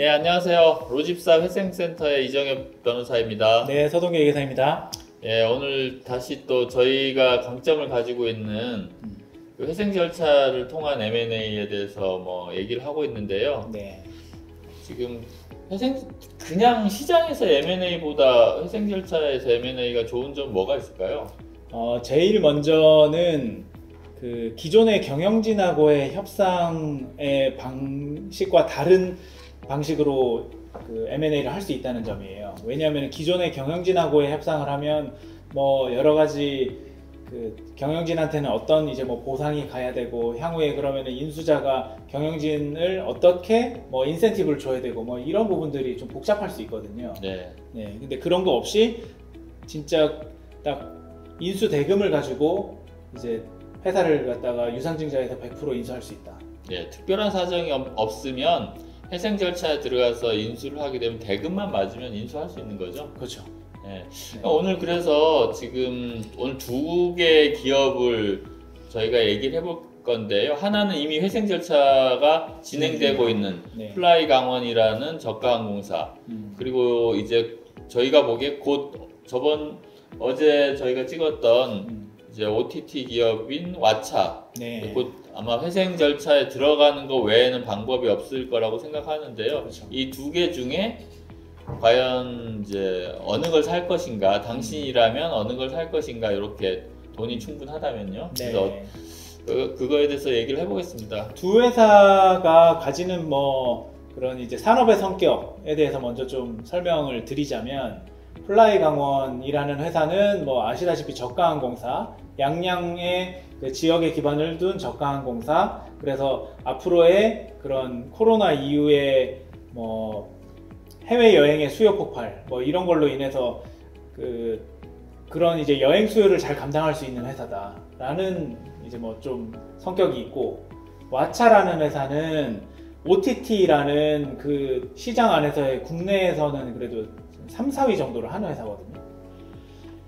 예, 안녕하세요. 로집사 회생센터의 이정엽 변호사입니다. 네, 서동계 회계사입니다. 예, 오늘 다시 또 저희가 강점을 가지고 있는 그 회생 절차를 통한 M&A에 대해서 뭐 얘기를 하고 있는데요. 네. 지금 그냥 시장에서 M&A보다 회생 절차에서 M&A가 좋은 점 뭐가 있을까요? 제일 먼저는 그 기존의 경영진하고의 협상의 방식과 다른 방식으로 그 M&A를 할 수 있다는 점이에요. 왜냐하면 기존의 경영진하고의 협상을 하면 뭐 여러 가지 그 경영진한테는 어떤 이제 뭐 보상이 가야 되고 향후에 그러면은 인수자가 경영진을 어떻게 뭐 인센티브를 줘야 되고 뭐 이런 부분들이 좀 복잡할 수 있거든요. 네. 네. 근데 그런 거 없이 진짜 딱 인수 대금을 가지고 이제 회사를 갖다가 유상증자에서 100% 인수할 수 있다. 네, 특별한 사정이 없으면 회생 절차에 들어가서 인수를 하게 되면 대금만 맞으면 인수할 수 있는 거죠. 그렇죠. 네. 네. 오늘 그래서 지금 오늘 두 개의 기업을 저희가 얘기를 해볼 건데요. 하나는 이미 회생 절차가 진행되고 있는 네. 플라이강원이라는 저가항공사. 그리고 이제 저희가 보기에 곧 어제 저희가 찍었던 이제 OTT 기업인 왓챠. 네. 곧 아마 회생 절차에 들어가는 거 외에는 방법이 없을 거라고 생각하는데요. 그렇죠. 이 두 개 중에 과연 이제 어느 걸 살 것인가, 당신이라면 어느 걸 살 것인가, 이렇게 돈이 충분하다면요. 네. 그래서 그거에 대해서 얘기를 해보겠습니다. 두 회사가 가지는 뭐 그런 이제 산업의 성격에 대해서 먼저 좀 설명을 드리자면, 플라이강원이라는 회사는 뭐 아시다시피 저가항공사, 양양의 그 지역에 기반을 둔 저가항공사. 그래서 앞으로의 그런 코로나 이후에 뭐 해외 여행의 수요 폭발 뭐 이런 걸로 인해서 그런 이제 여행 수요를 잘 감당할 수 있는 회사다라는 이제 뭐 좀 성격이 있고, 왓챠라는 회사는 OTT라는 그 시장 안에서의 국내에서는 그래도 3, 4위 정도를 하는 회사거든요.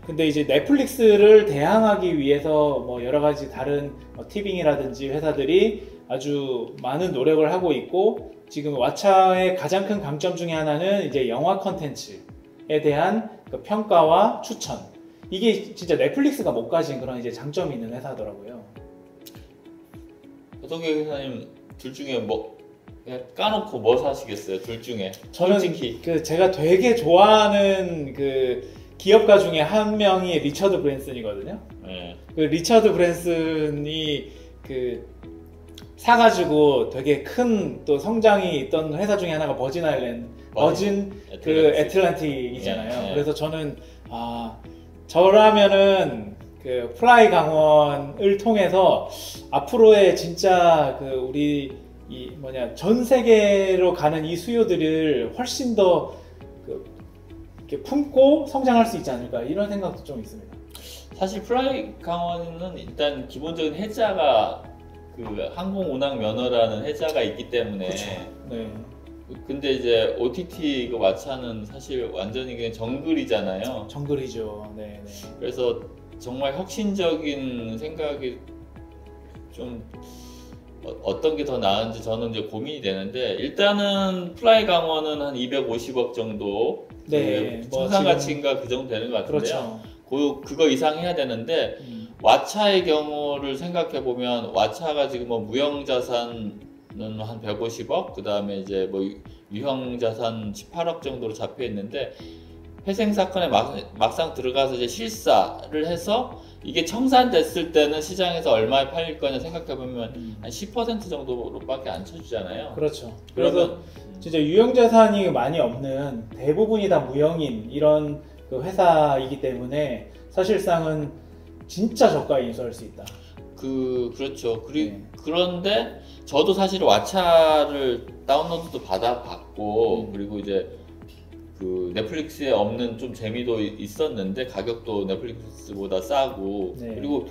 근데 이제 넷플릭스를 대항하기 위해서 뭐 여러 가지 다른 티빙이라든지 회사들이 아주 많은 노력을 하고 있고, 지금 왓챠의 가장 큰 강점 중에 하나는 이제 영화 컨텐츠에 대한 그 평가와 추천. 이게 진짜 넷플릭스가 못 가진 그런 이제 장점이 있는 회사더라고요. 서동계 회사님 둘 중에 뭐 그냥 까놓고 뭐 사시겠어요? 둘 중에. 저는 솔직히. 제가 되게 좋아하는 그 기업가 중에 한 명이 리처드 브랜슨이거든요. 네. 그 리처드 브랜슨이 그 사가지고 되게 큰 또 성장이 있던 회사 중에 하나가 버진 그 애틀랜틱이잖아요. 네. 그래서 저는 저라면은 그 플라이 강원을 통해서 앞으로의 진짜 그 우리 전 세계로 가는 이 수요들을 훨씬 더 이렇게 품고 성장할 수 있지 않을까, 이런 생각도 좀 있습니다. 사실 플라이 강원은 일단 기본적인 해자가 그 항공 운항 면허라는 해자가 있기 때문에. 그렇죠. 네. 근데 이제 OTT 그 왓챠는 사실 완전히 그냥 정글이잖아요. 정글이죠. 네. 그래서 정말 혁신적인 생각이 좀 어떤 게 더 나은지 저는 이제 고민이 되는데, 일단은 플라이 강원은 한 250억 정도, 네, 청산 가치인가 그 정도 되는 것 같은데요. 그렇죠. 그거 이상 해야 되는데, 왓챠의 경우를 생각해 보면 왓챠가 지금 뭐 무형자산은 한 150억, 그 다음에 이제 뭐 유형자산 18억 정도로 잡혀 있는데, 회생 사건에 막상 들어가서 이제 실사를 해서 이게 청산됐을 때는 시장에서 얼마에 팔릴 거냐 생각해 보면 한 10% 정도로밖에 안 쳐주잖아요. 그렇죠. 그러면 진짜 유형자산이 많이 없는, 대부분이 다 무형인 이런 그 회사이기 때문에 사실상은 진짜 저가에 인수할 수 있다. 그렇죠. 그런데 저도 사실 왓챠를 다운로드도 받아봤고, 그리고 이제 그 넷플릭스에 없는 좀 재미도 있었는데 가격도 넷플릭스보다 싸고, 네. 그리고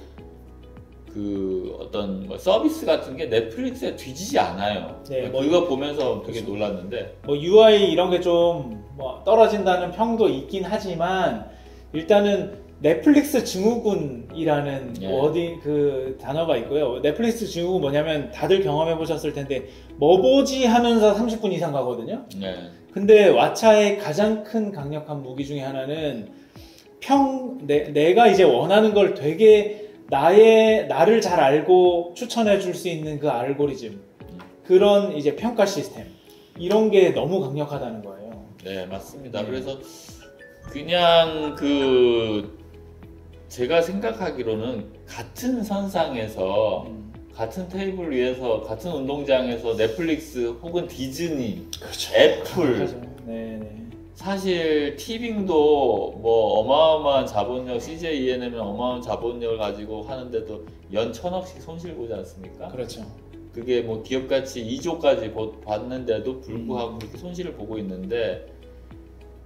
그 어떤 뭐 서비스 같은 게 넷플릭스에 뒤지지 않아요. 네, 그거 보면서 되게 놀랐는데, 뭐 UI 이런 게 좀 뭐 떨어진다는 평도 있긴 하지만, 일단은 넷플릭스 증후군이라는 예. 워딩 그 단어가 있고요. 넷플릭스 증후군 뭐냐면 다들 경험해 보셨을 텐데 뭐 보지 하면서 30분 이상 가거든요. 네. 근데 왓챠의 가장 큰 강력한 무기 중에 하나는 내가 이제 원하는 걸 되게 나를 잘 알고 추천해 줄 수 있는 그 알고리즘, 그런 이제 평가 시스템, 이런 게 너무 강력하다는 거예요. 네, 맞습니다. 네. 그래서 그냥 제가 생각하기로는 같은 선상에서 같은 테이블 위에서 같은 운동장에서 넷플릭스 혹은 디즈니, 그렇죠. 애플, 네네. 사실 티빙도 뭐 어마어마한 자본력, CJ ENM은 어마어마한 자본력을 가지고 하는데도 연 1000억씩 손실 보지 않습니까? 그렇죠. 그게 뭐 기업 가치 2조까지 받는데도 불구하고 그렇게 손실을 보고 있는데,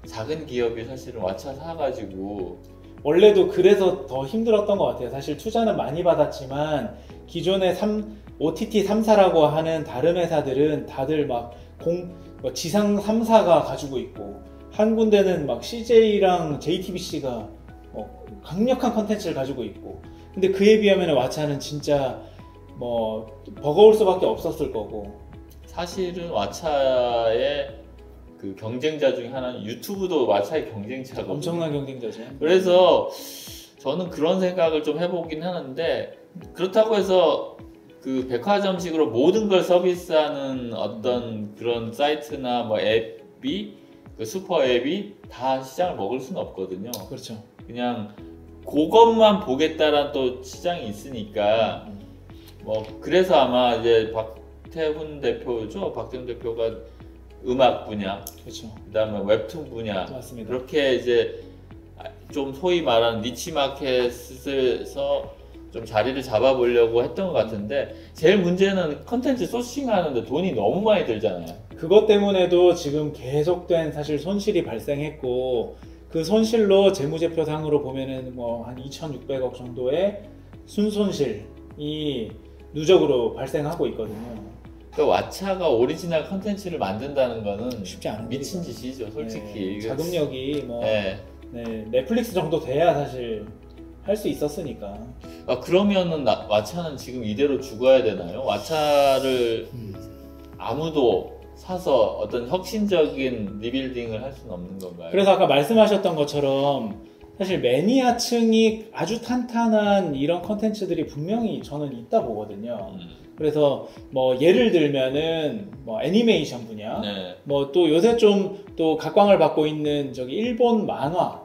작은 기업이 사실은 왓챠 사가지고 원래도 그래서 더 힘들었던 것 같아요. 사실 투자는 많이 받았지만 기존의 OTT 3사라고 하는 다른 회사들은 다들 막 지상 3사가 가지고 있고, 한 군데는 막 CJ랑 JTBC가 강력한 컨텐츠를 가지고 있고, 근데 그에 비하면 왓챠는 진짜 뭐 버거울 수밖에 없었을 거고. 사실은 왓챠의 그 경쟁자 중에 하나는 유튜브도 왓챠의 경쟁자거든요. 엄청난 경쟁자죠. 그래서 저는 그런 생각을 좀 해보긴 하는데, 그렇다고 해서 그 백화점식으로 모든 걸 서비스하는 어떤 그런 사이트나 뭐 앱이, 그 슈퍼 앱이 다 시장을 먹을 수는 없거든요. 그렇죠. 그냥 그것만 보겠다란 또 시장이 있으니까 뭐 그래서 아마 이제 박태훈 대표죠. 박태훈 대표가 음악 분야, 그렇죠. 그다음에 웹툰 분야, 맞습니다. 그렇게 이제 좀 소위 말하는 니치 마켓에서 좀 자리를 잡아보려고 했던 것 같은데, 제일 문제는 컨텐츠 소싱하는데 돈이 너무 많이 들잖아요. 그것 때문에도 지금 계속된 사실 손실이 발생했고, 그 손실로 재무제표상으로 보면은 뭐 한 2,600억 정도의 순손실이 누적으로 발생하고 있거든요. 그 왓챠가 오리지널 컨텐츠를 만든다는 거는 쉽지 않은 미친 일이죠. 짓이죠, 솔직히. 네, 자금력이 뭐 네. 넷플릭스 정도 돼야 사실 할 수 있었으니까. 그러면은 왓챠는 지금 이대로 죽어야 되나요? 왓챠를 아무도 사서 어떤 혁신적인 리빌딩을 할 수는 없는 건가요? 그래서 아까 말씀하셨던 것처럼 사실 매니아층이 아주 탄탄한 이런 컨텐츠들이 분명히 저는 있다 보거든요. 그래서 뭐 예를 들면은 뭐 애니메이션 분야, 네. 뭐 또 요새 좀 또 각광을 받고 있는 저기 일본 만화,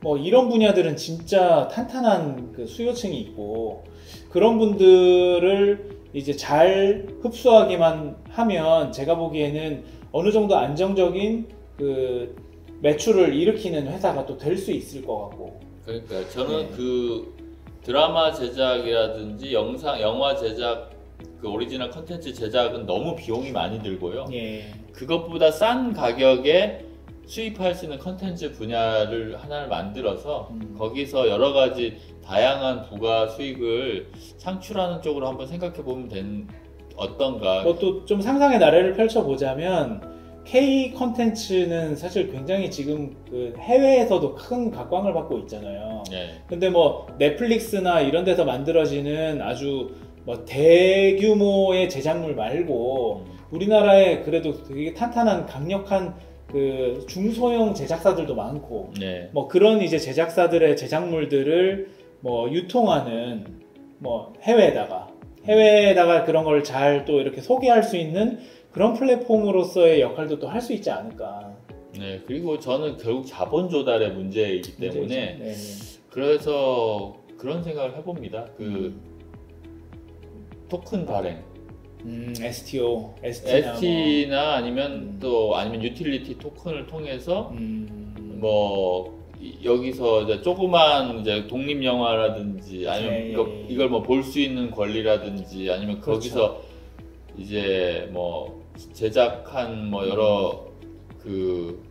뭐 이런 분야들은 진짜 탄탄한 그 수요층이 있고, 그런 분들을 이제 잘 흡수하기만 하면 제가 보기에는 어느 정도 안정적인 그 매출을 일으키는 회사가 또 될 수 있을 것 같고. 그러니까 저는 네. 그 드라마 제작이라든지 영화 제작, 그 오리지널 컨텐츠 제작은 너무 비용이 많이 들고요. 예. 그것보다 싼 가격에 수입할 수 있는 컨텐츠 분야를 하나를 만들어서 거기서 여러 가지 다양한 부가 수익을 창출하는 쪽으로 한번 생각해 보면 어떤가. 뭐 또 좀 상상의 나래를 펼쳐보자면 K 컨텐츠는 사실 굉장히 지금 그 해외에서도 큰 각광을 받고 있잖아요. 네. 근데 뭐 넷플릭스나 이런 데서 만들어지는 아주 뭐 대규모의 제작물 말고 우리나라에 그래도 되게 탄탄한 강력한 그 중소형 제작사들도 많고, 네. 뭐 그런 이제 제작사들의 제작물들을 뭐 유통하는 뭐 해외에다가 그런 걸 잘 또 이렇게 소개할 수 있는 그런 플랫폼으로서의 역할도 또 할 수 있지 않을까. 네. 그리고 저는 결국 자본 조달의 문제이기 때문에 네. 그래서 그런 생각을 해봅니다. 그 토큰 발행, ST나 아니면 아니면 유틸리티 토큰을 통해서 뭐 여기서 이제 조그만 이제 독립 영화라든지 아니면 이걸 뭐 볼 수 있는 권리라든지 아니면 그렇죠. 거기서 이제 뭐 제작한 뭐 여러 그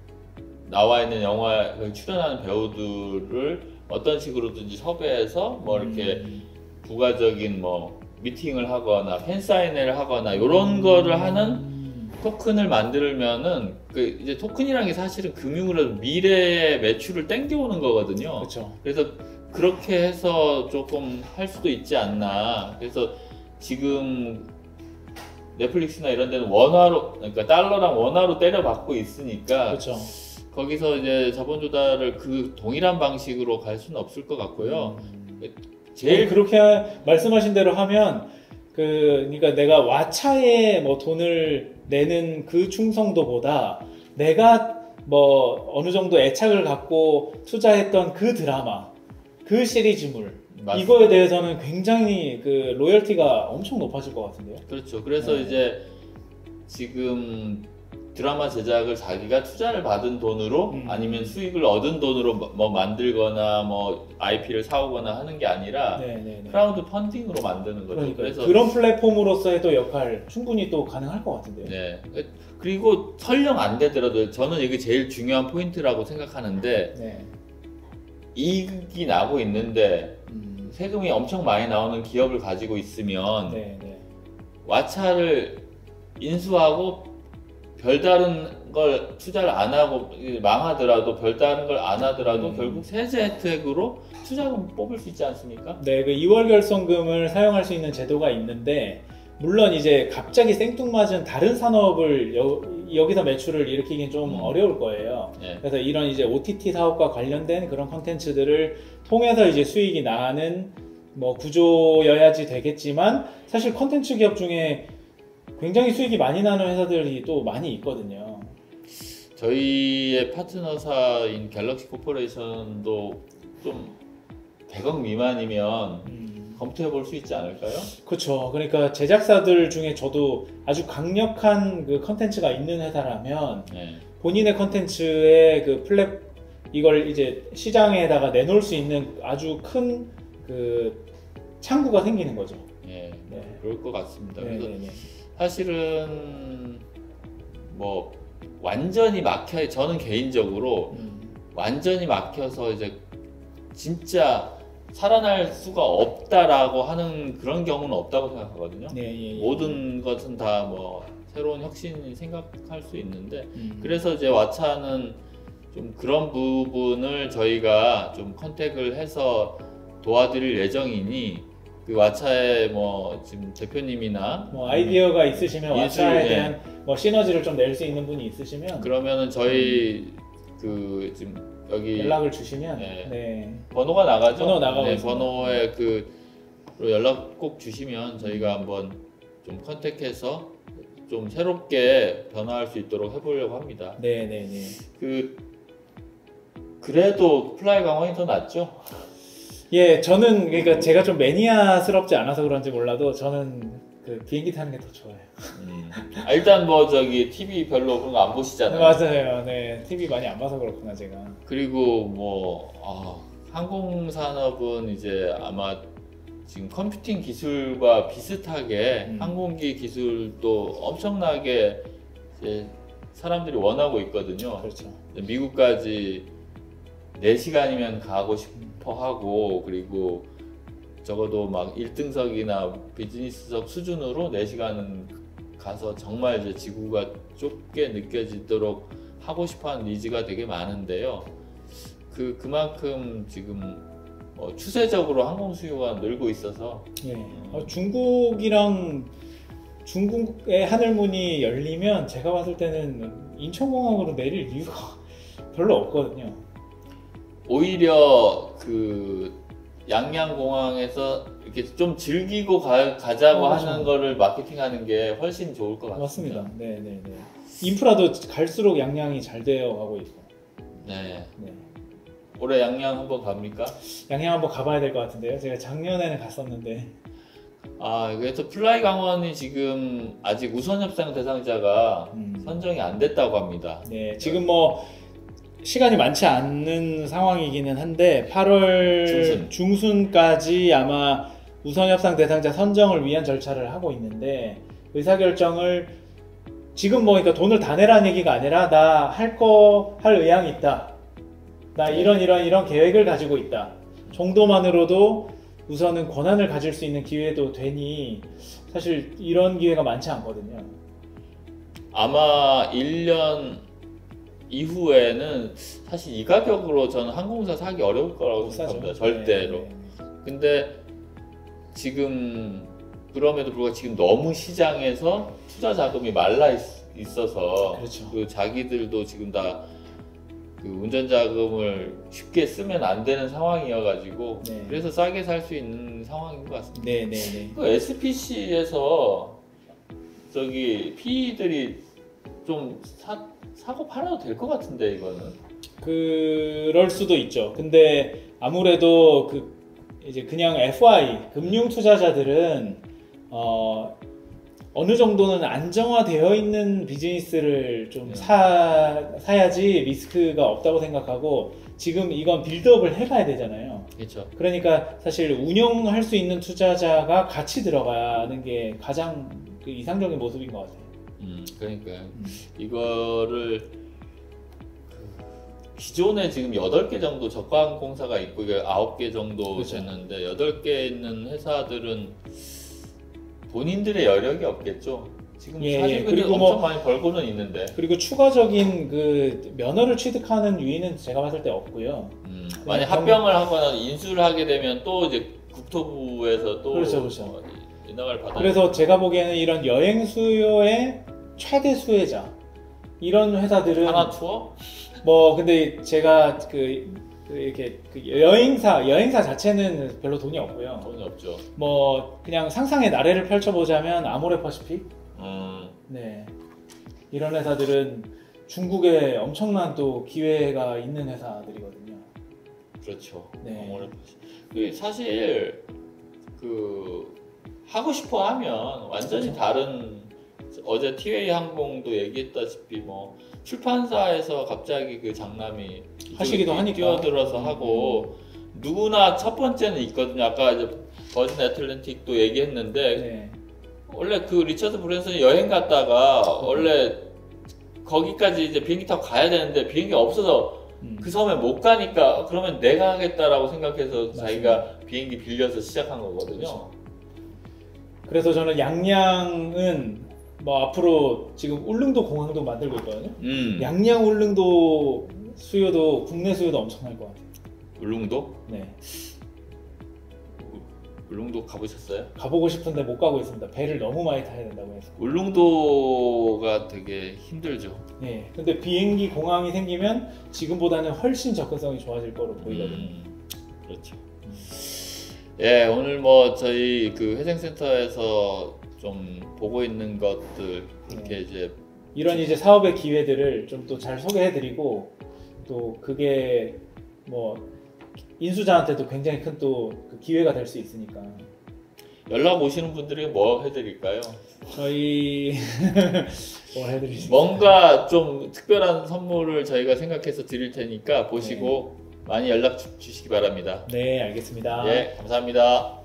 나와 있는 영화에 출연하는 배우들을 어떤 식으로든지 섭외해서 뭐 이렇게 부가적인 뭐 미팅을 하거나 팬사인회를 하거나 이런 거를 하는 토큰을 만들면은 그 이제 토큰이라는 게 사실은 금융으로 미래의 매출을 땡겨오는 거거든요. 그렇죠. 그래서 그렇게 해서 조금 할 수도 있지 않나. 그래서 지금 넷플릭스나 이런 데는 원화로, 그러니까 달러랑 원화로 때려받고 있으니까 그렇죠. 거기서 이제 자본 조달을 그 동일한 방식으로 갈 수는 없을 것 같고요. 제일 그렇게 말씀하신 대로 하면 그러니까 내가 왓챠에 뭐 돈을 내는 그 충성도보다 내가 뭐 어느 정도 애착을 갖고 투자했던 그 드라마, 그 시리즈물 맞습니다. 이거에 대해서는 굉장히 그 로열티가 엄청 높아질 것 같은데요. 그렇죠. 그래서 네. 이제 지금 드라마 제작을 자기가 투자를 받은 돈으로 아니면 수익을 얻은 돈으로 뭐 만들거나 뭐 IP를 사오거나 하는 게 아니라 크라우드 펀딩으로 만드는 거죠. 그래서 그런 플랫폼으로서의 또 역할 충분히 또 가능할 것 같은데요. 네. 그리고 설령 안 되더라도 저는 이게 제일 중요한 포인트라고 생각하는데 네. 이익이 나고 있는데 세금이 엄청 많이 나오는 기업을 가지고 있으면 왓챠를 인수하고 별다른 걸 투자를 안 하고 망하더라도 별다른 걸 안 하더라도 결국 세제 혜택으로 투자금 뽑을 수 있지 않습니까? 네, 그 2월 결손금을 사용할 수 있는 제도가 있는데 물론 이제 갑자기 생뚱맞은 다른 산업을 여기서 매출을 일으키긴 좀 어려울 거예요. 네. 그래서 이런 이제 OTT 사업과 관련된 그런 컨텐츠들을 통해서 이제 수익이 나는 뭐 구조여야지 되겠지만 사실 컨텐츠 기업 중에 굉장히 수익이 많이 나는 회사들이 또 많이 있거든요. 저희의 파트너사인 갤럭시 코퍼레이션도 좀 100억 미만이면 검토해 볼 수 있지 않을까요? 그렇죠. 그러니까 제작사들 중에 저도 아주 강력한 그 컨텐츠가 있는 회사라면 본인의 컨텐츠의 그 이걸 이제 시장에다가 내놓을 수 있는 아주 큰 그 창구가 생기는 거죠. 네. 그럴 것 같습니다. 네. 그래서 사실은 뭐 완전히 저는 개인적으로 완전히 막혀서 이제 진짜 살아날 수가 없다라고 하는 그런 경우는 없다고 생각하거든요. 모든 것은 다 뭐 새로운 혁신이 생각할 수 있는데 그래서 이제 왓챠는 좀 그런 부분을 저희가 좀 컨택을 해서 도와드릴 예정이니 그 왓챠의 뭐 지금 대표님이나 뭐 아이디어가 있으시면 왓챠에 대한 뭐 시너지를 좀 낼 수 있는 분이 있으시면 그러면은 저희 그 지금 여기 연락을 주시면 번호가 나가죠. 번호 나가고 번호에 그 연락 꼭 주시면 저희가 한번 좀 컨택해서 좀 새롭게 변화할 수 있도록 해보려고 합니다. 그래도 플라이 강원이 더 낫죠? 예, 저는 그러니까 제가 좀 매니아스럽지 않아서 그런지 몰라도 저는 그 비행기 타는 게 더 좋아요. 일단 뭐 저기 TV 별로 그런 거 안 보시잖아요. 맞아요. 네, TV 많이 안 봐서 그렇구나 제가. 그리고 뭐 항공 산업은 이제 아마 지금 컴퓨팅 기술과 비슷하게 항공기 기술도 엄청나게 이제 사람들이 원하고 있거든요. 그렇죠. 미국까지 4시간이면 가고 싶어 하고 그리고 적어도 막 1등석이나 비즈니스석 수준으로 4시간은 가서 정말 이제 지구가 좁게 느껴지도록 하고 싶어하는 니즈가 되게 많은데요. 그만큼 지금 추세적으로 항공 수요가 늘고 있어서 중국의 하늘문이 열리면 제가 봤을 때는 인천공항으로 내릴 이유가 별로 없거든요. 오히려 그 양양공항에서 이렇게 좀 즐기고 가자고 하는 거를 마케팅하는 게 훨씬 좋을 것 같습니다. 맞습니다. 네. 인프라도 갈수록 양양이 잘 되어 가고 있고. 올해 양양 한번 갑니까? 양양 한번 가봐야 될 것 같은데요. 제가 작년에는 갔었는데. 그래서 플라이 강원이 지금 아직 우선 협상 대상자가 선정이 안 됐다고 합니다. 네, 지금 뭐 시간이 많지 않는 상황이기는 한데 8월 중순까지 아마 우선 협상 대상자 선정을 위한 절차를 하고 있는데 의사결정을 지금 뭐 그러니까 돈을 다 내라는 얘기가 아니라 나 할 의향이 있다. 나 이런 계획을 가지고 있다. 정도만으로도 우선은 권한을 가질 수 있는 기회도 되니 사실 이런 기회가 많지 않거든요. 아마 1년 이후에는 사실 이 가격으로 저는 항공사 사기 어려울 거라고 생각합니다. 절대로. 네. 근데 지금 그럼에도 불구하고 지금 너무 시장에서 투자 자금이 말라 있어서 그렇죠. 그 자기들도 지금 다 그 운전 자금을 쉽게 쓰면 안 되는 상황이어가지고 네. 그래서 싸게 살 수 있는 상황인 것 같습니다. 네네네. 그 SPC에서 저기 PE들이 좀 사고 팔아도 될 것 같은데 이거는. 그럴 수도 있죠. 근데 아무래도 그 이제 그냥 FI 금융 투자자들은 어느 정도는 안정화되어 있는 비즈니스를 좀 사야지 리스크가 없다고 생각하고 지금 이건 빌드업을 해가야 되잖아요. 그렇죠. 그러니까 사실 운영할 수 있는 투자자가 같이 들어가는 게 가장 그 이상적인 모습인 것 같아요. 그러니까요. 이거를 기존에 지금 8개 정도 저가항공사가 있고 이게 9개 정도 그렇죠. 됐는데 8개 있는 회사들은 본인들의 여력이 없겠죠. 지금 사실 그리고 엄청 많이 벌고는 있는데. 그리고 추가적인 그 면허를 취득하는 유인은 제가 봤을 때 없고요. 만약 합병을 하거나 인수를 하게 되면 또 이제 국토부에서 또 그렇죠. 인허가를 받아야 그래서 제가 보기에는 이런 여행 수요의 최대 수혜자 이런 회사들은 하나투어? 뭐 근데 제가 이렇게 여행사 자체는 별로 돈이 없고요. 돈이 없죠. 뭐 그냥 상상의 나래를 펼쳐보자면 아모레퍼시픽, 네 이런 회사들은 중국에 엄청난 또 기회가 있는 회사들이거든요. 그렇죠. 네. 사실 그 하고 싶어 하면 완전히 그렇죠. 다른 어제 티웨이 항공도 얘기했다시피 뭐 출판사에서 갑자기 그 장남이 하시기도 하니까 뛰어들어서 하고 누구나 첫 번째는 있거든요. 아까 이제 버진 애틀랜틱도 얘기했는데 네. 원래 그 리처드 브랜슨이 여행 갔다가 원래 거기까지 이제 비행기 타고 가야 되는데 비행기 없어서 그 섬에 못 가니까 그러면 내가 하겠다라고 생각해서 맞습니다. 자기가 비행기 빌려서 시작한 거거든요. 그렇죠. 그래서 저는 양양은 뭐 앞으로 지금 울릉도 공항도 만들고 있거든요. 양양 울릉도 수요도 국내 수요도 엄청날 것 같아요. 울릉도? 네. 울릉도 가보셨어요? 가보고 싶은데 못 가고 있습니다. 배를 너무 많이 타야 된다고 해서. 울릉도가 되게 힘들죠. 네. 근데 비행기 공항이 생기면 지금보다는 훨씬 접근성이 좋아질 거로 보이거든요. 그렇죠. 예, 오늘 뭐 저희 그 회생센터에서 좀 보고 있는 것들 이렇게 이제 이런 이제 사업의 기회들을 좀 또 잘 소개해드리고 또 그게 뭐 인수자한테도 굉장히 큰 또 그 기회가 될 수 있으니까 연락 오시는 분들이 뭐 해드릴까요? 저희 뭐 해드리지? 뭔가 좀 특별한 선물을 저희가 생각해서 드릴 테니까 보시고 많이 연락 주시기 바랍니다. 네, 알겠습니다. 예, 감사합니다.